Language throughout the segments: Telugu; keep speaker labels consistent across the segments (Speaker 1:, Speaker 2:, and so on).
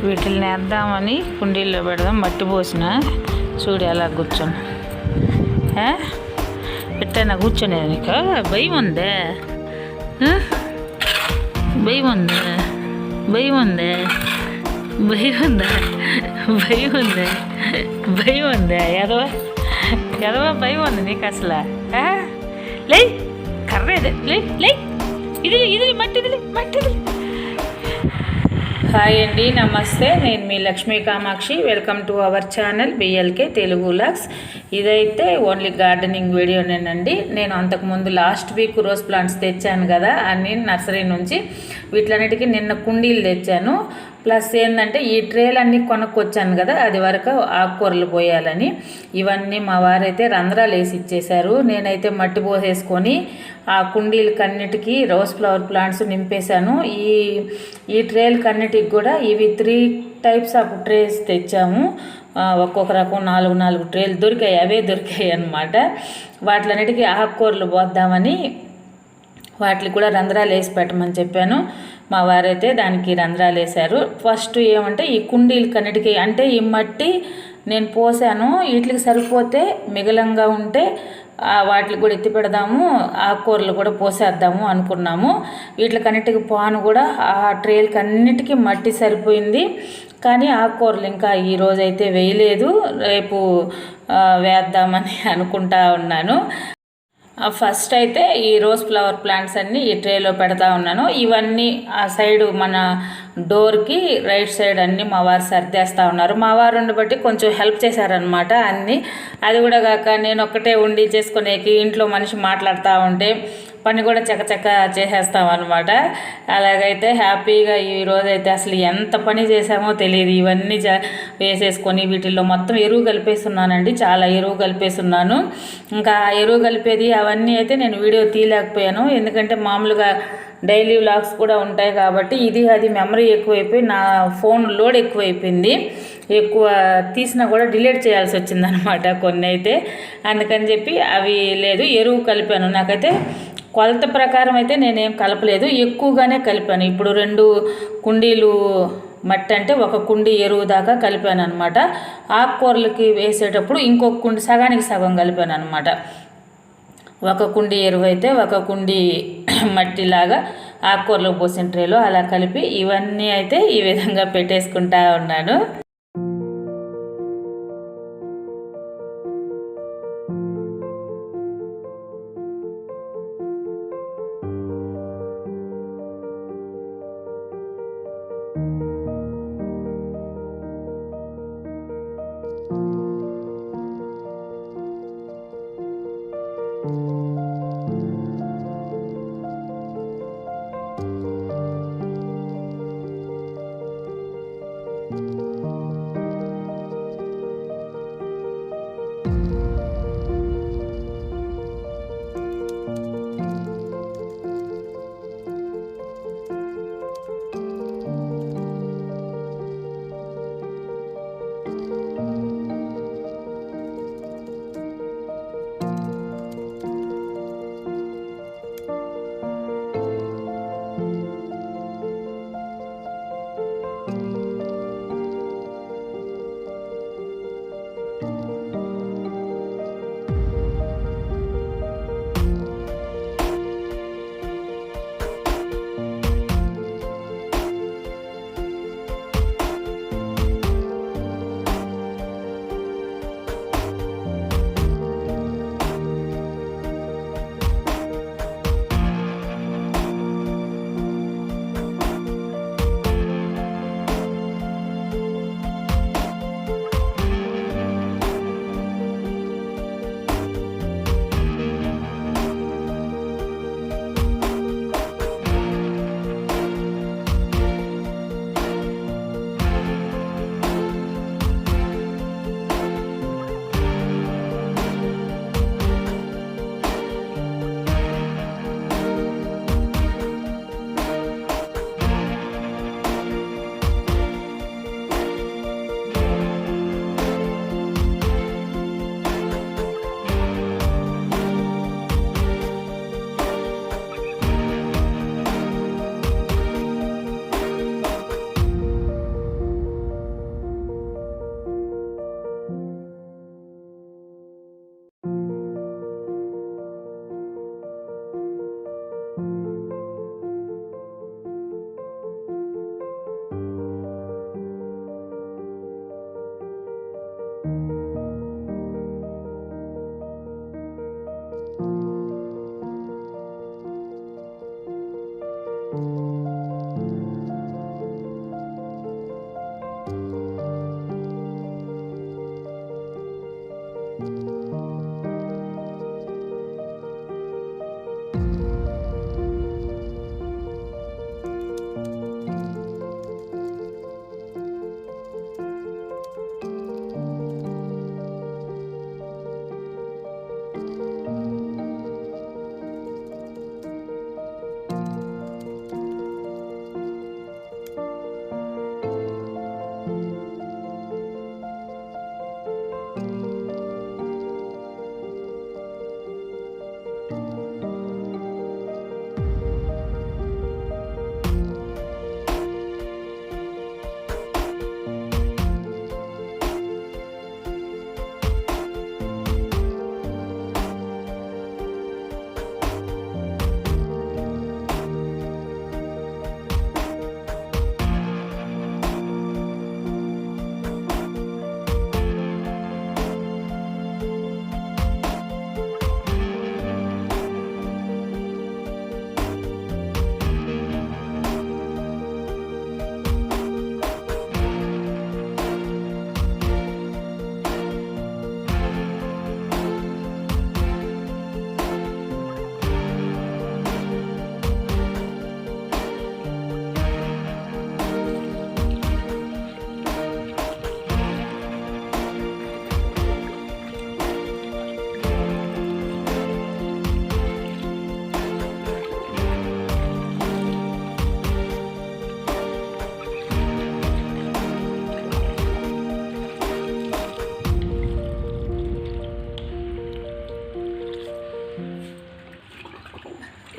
Speaker 1: వీటిని వేద్దామని కుండీల్లో పెడదాం, మట్టి పోసిన చూడు ఎలా కూర్చొని ఎట్టైనా కూర్చొనేది నీకు భయం ఉందే, భయం ఉందే, భయం ఉందే, భయం ఉందా, భయం ఉందే, భయం ఉందే, ఎదవా ఎదవా భయం ఉంది నీకు అసలు. లే కర్రేదే, లే లే ఇది ఇది మట్టిది మట్టిది. హాయ్ అండి, నమస్తే. నేను మీ Lakshmi Kamakshi. Welcome to our channel BLK Telugu logs. ఇదైతే ఓన్లీ గార్డెనింగ్ వీడియోనేనండి. నేను అంతకుముందు లాస్ట్ వీక్ రోజ్ ప్లాంట్స్ తెచ్చాను కదా అన్ని నర్సరీ నుంచి. వీటిలన్నిటికీ నిన్న కుండీలు తెచ్చాను. ప్లస్ ఏంటంటే ఈ ట్రేలన్నీ కొనుక్కొచ్చాను కదా, అది వరకు ఆకుకూరలు పోయాలని. ఇవన్నీ మా వారైతే రంధ్రాలు వేసి ఇచ్చేశారు. నేనైతే మట్టి పోసేసుకొని ఆ కుండీలకన్నిటికీ రోజ్ ఫ్లవర్ ప్లాంట్స్ నింపేశాను. ఈ ట్రేలకన్నిటికి కూడా ఇవి 3 టైప్స్ ఆఫ్ ట్రేస్ తెచ్చాము. ఒక్కొక్క రకం 4 ట్రేలు దొరికాయి, అవే దొరికాయి అన్నమాట. వాటిలన్నిటికీ ఆకుకూరలు పోద్దామని వాటికి కూడా రంధ్రాలు వేసి పెట్టమని చెప్పాను. మా వారైతే దానికి రంధ్రాలు వేశారు. ఫస్ట్ ఏమంటే ఈ కుండీలకన్నిటికీ అంటే ఈ మట్టి నేను పోసాను, వీటికి సరిపోతే మిగలంగా ఉంటే వాటికి కూడా ఎత్తి పెడదాము, ఆకుకూరలు కూడా పోసేద్దాము అనుకున్నాము. వీటికన్నిటికి పాను కూడా ఆ ట్రేలకి అన్నిటికీ మట్టి సరిపోయింది. కానీ ఆకుకూరలు ఇంకా ఈరోజైతే వేయలేదు, రేపు వేద్దామని అనుకుంటా ఉన్నాను. ఫస్ట్ అయితే ఈ రోజ్ ఫ్లవర్ ప్లాంట్స్ అన్నీ ఈ ట్రేలో పెడతా ఉన్నాను. ఇవన్నీ ఆ సైడు మన డోర్కి రైట్ సైడ్ అన్నీ మా వారు సర్దేస్తూ ఉన్నారు. మా వారు ఉండబట్టి కొంచెం హెల్ప్ చేశారనమాట అన్నీ. అది కూడా కాక నేను ఒక్కటే ఉండి చేసుకునేకి ఇంట్లో మనిషి మాట్లాడుతూ ఉంటే పని కూడా చకచక చేసేస్తాం అనమాట. అలాగైతే హ్యాపీగా ఈరోజైతే అసలు ఎంత పని చేసామో తెలియదు. ఇవన్నీ వేసేసుకొని వీటిల్లో మొత్తం ఎరువు కలిపేస్తున్నానండి, చాలా ఎరువు కలిపేస్తున్నాను. ఇంకా ఎరువు కలిపేది అవన్నీ అయితే నేను వీడియో తీయలేకపోయాను, ఎందుకంటే మామూలుగా డైలీ వ్లాగ్స్ కూడా ఉంటాయి కాబట్టి. ఇది అది మెమరీ ఎక్కువైపోయి నా ఫోన్ లోడ్ ఎక్కువైపోయింది. ఎక్కువ తీసినా కూడా డిలీట్ చేయాల్సి వచ్చిందనమాట కొన్ని అయితే. అందుకని చెప్పి అవి లేదు, ఎరువు కలిపాను. నాకైతే కొలత ప్రకారం అయితే నేనేం కలపలేదు, ఎక్కువగానే కలిపాను. ఇప్పుడు 2 కుండీలు మట్టి అంటే 1 కుండీ ఎరువు దాకా కలిపాను అనమాట. ఆకుకూరలకి వేసేటప్పుడు ఇంకొక కుండీ సగానికి సగం కలిపాను అనమాట. 1 కుండీ ఎరువు అయితే 1 కుండీ మట్టిలాగా ఆకుకూరలు పోసిన ట్రేలో అలా కలిపి ఇవన్నీ అయితే ఈ విధంగా పెట్టేసుకుంటా ఉన్నాను.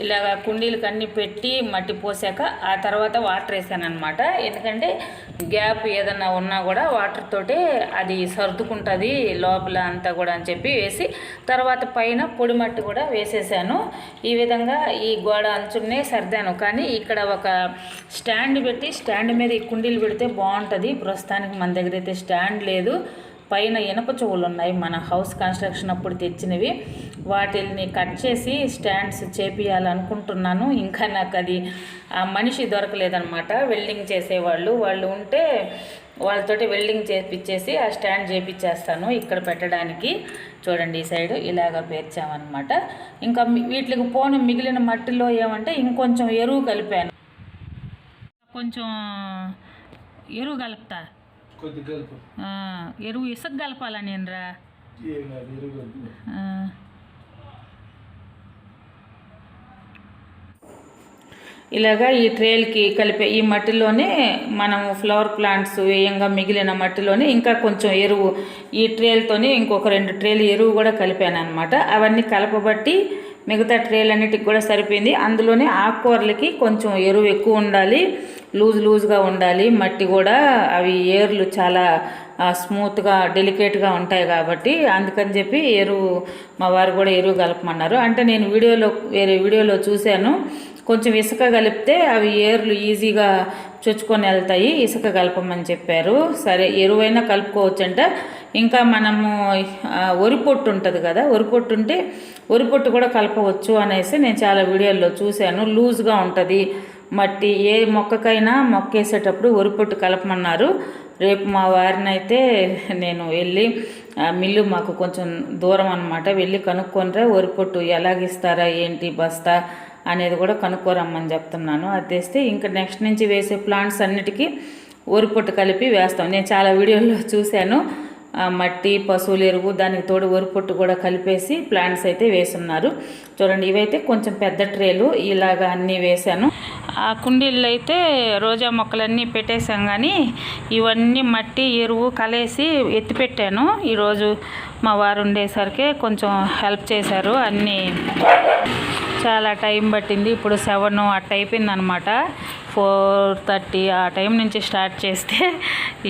Speaker 1: ఇలాగ కుండీలకు అన్నీ పెట్టి మట్టి పోసాక ఆ తర్వాత వాటర్ వేసాను అనమాట. ఎందుకంటే గ్యాప్ ఏదన్నా ఉన్నా కూడా వాటర్ తోటి అది సర్దుకుంటుంది లోపల అంతా కూడా అని చెప్పి వేసి తర్వాత పైన పొడి మట్టి కూడా వేసేసాను. ఈ విధంగా ఈ గోడ అంచునే సర్దాను. కానీ ఇక్కడ ఒక స్టాండ్ పెట్టి స్టాండ్ మీద ఈ కుండీలు పెడితే బాగుంటుంది. ప్రస్తుతానికి మన దగ్గర అయితే స్టాండ్ లేదు. పైన ఇనప చెవులు ఉన్నాయి, మన హౌస్ కన్స్ట్రక్షన్ అప్పుడు తెచ్చినవి. వాటిని కట్ చేసి స్టాండ్స్ చేపియాలనుకుంటున్నాను. ఇంకా నాకు అది మనిషి దొరకలేదనమాట. వెల్డింగ్ చేసేవాళ్ళు ఉంటే వాళ్ళతోటి వెల్డింగ్ చేపించేసి ఆ స్టాండ్ చేపించేస్తాను ఇక్కడ పెట్టడానికి. చూడండి ఈ సైడు ఇలాగ పేర్చామన్నమాట. ఇంకా వీటికి పోను మిగిలిన మట్టిలో ఏమంటే ఇంకొంచెం ఎరువు కలిపాను. కొంచెం ఎరువు కలుపుతా. ఎరువు ఇసుక కలపాలా నేనురా? ఇలాగా ఈ ట్రేలకి కలిపే ఈ మట్టిలోనే మనము ఫ్లవర్ ప్లాంట్స్ వేయంగా మిగిలిన మట్టిలోనే ఇంకా కొంచెం ఎరువు ఈ ట్రేలతోనే ఇంకొక 2 ట్రేలు ఎరువు కూడా కలిపాను అనమాట. అవన్నీ కలపబట్టి మిగతా ట్రేలన్నిటికి కూడా సరిపోయింది. అందులోనే ఆకుకూరలకి కొంచెం ఎరువు ఎక్కువ ఉండాలి, లూజ్గా ఉండాలి. మట్టి కూడా అవి ఏర్లు చాలా స్మూత్గా డెలికేట్గా ఉంటాయి కాబట్టి అందుకని చెప్పి ఎరువు మా వారు కూడా ఎరువు కలపమన్నారు. అంటే నేను వేరే వీడియోలో చూశాను. కొంచెం ఇసుక కలిపితే అవి ఏర్లు ఈజీగా చొచ్చుకొని వెళ్తాయి, ఇసుక కలపమని చెప్పారు. సరే ఎరువైనా కలుపుకోవచ్చంట. ఇంకా మనము వరి పొట్టు ఉంటుంది కదా, వరి పొట్టు కూడా కలపవచ్చు అనేసి నేను చాలా వీడియోల్లో చూశాను. లూజ్గా ఉంటుంది మట్టి. ఏ మొక్కకైనా మొక్కేసేటప్పుడు వరి పొట్టు కలపమన్నారు. రేపు మా వారిని అయితే నేను వెళ్ళి మిల్లు మాకు కొంచెం దూరం అనమాట, వెళ్ళి కనుక్కొనిరా వరి పొట్టు ఎలాగిస్తారా ఏంటి బస్తా అనేది కూడా కనుక్కోరమ్మని చెప్తున్నాను. అది తెస్తే ఇంకా నెక్స్ట్ నుంచి వేసే ప్లాంట్స్ అన్నిటికీ వరి పొట్టు కలిపి వేస్తాం. నేను చాలా వీడియోల్లో చూశాను. మట్టి పశువుల ఎరువు దానికి తోడు వరి పొట్టు కూడా కలిపేసి ప్లాంట్స్ అయితే వేస్తున్నారు. చూడండి ఇవైతే కొంచెం పెద్ద ట్రేలు ఇలాగా అన్నీ వేశాను. ఆ కుండీల్లో అయితే రోజా మొక్కలన్నీ పెట్టేశాం. కానీ ఇవన్నీ మట్టి ఎరువు కలిసి ఎత్తిపెట్టాను. ఈరోజు మా వారు ఉండేసరికి కొంచెం హెల్ప్ చేశారు. అన్నీ చాలా టైం పట్టింది. ఇప్పుడు 7 అట్ట అయిపోయింది అనమాట. 4:30 ఆ టైం నుంచి స్టార్ట్ చేస్తే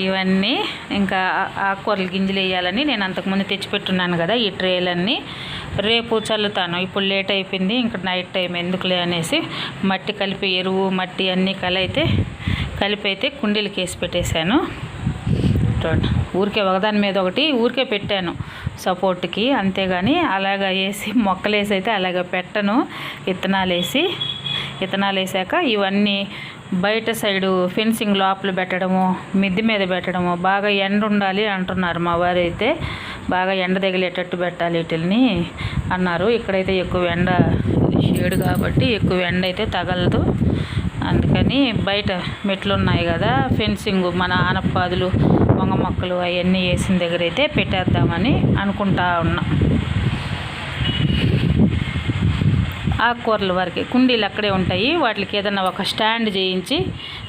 Speaker 1: ఇవన్నీ ఇంకా ఆకుకూరలు గింజలు వేయాలని నేను అంతకుముందు తెచ్చిపెట్టున్నాను కదా ఈ ట్రేలన్నీ. రేపు చల్లుతాను. ఇప్పుడు లేట్ అయిపోయింది, ఇంకా నైట్ టైం ఎందుకులే అనేసి మట్టి కలిపి ఎరువు మట్టి అన్నీ కలిపి అయితే కుండీలకి వేసి పెట్టేశాను. ఊరికే ఒకదాని మీద ఒకటి ఊరికే పెట్టాను సపోర్ట్కి, అంతేగాని అలాగా వేసి మొక్కలేసి అయితే అలాగ పెట్టను. విత్తనాలు వేసాక ఇవన్నీ బయట సైడు ఫెన్సింగ్ లోపల పెట్టడము, మిద్దె మీద పెట్టడము, బాగా ఎండ ఉండాలి అంటున్నారు మా వారు అయితే. బాగా ఎండ తగిలేటట్టు పెట్టాలి వీటిని అన్నారు. ఇక్కడైతే ఎక్కువ ఎండ, షేడ్ కాబట్టి ఎక్కువ ఎండ అయితే తగలదు. అందుకని బయట మెట్లు ఉన్నాయి కదా, ఫెన్సింగ్ మన ఆనపాదులు, వంగ మొక్కలు అవన్నీ వేసిన దగ్గర అయితే పెట్టేద్దామని అనుకుంటా ఉన్నా. ఆకుకూరల వరకు కుండీలు అక్కడే ఉంటాయి, వాటికి ఏదైనా ఒక స్టాండ్ చేయించి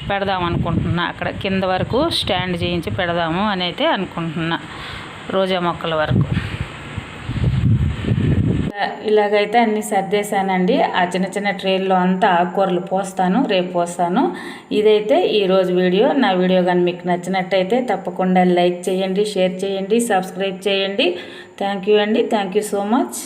Speaker 1: పెడదాం అనుకుంటున్నా. అక్కడ కింద వరకు స్టాండ్ చేయించి పెడదాము అని అయితే అనుకుంటున్నా, రోజా మొక్కల వరకు. ఇలాగైతే అన్నీ సర్దేశానండి. ఆ చిన్న చిన్న ట్రేల్లో అంతా ఆకుకూరలు పోస్తాను, రేపు పోస్తాను. ఇదైతే ఈరోజు వీడియో. నా వీడియో కానీ మీకు నచ్చినట్టయితే తప్పకుండా లైక్ చేయండి, షేర్ చేయండి, సబ్స్క్రైబ్ చేయండి. థ్యాంక్ యూ అండి. Thank you so much.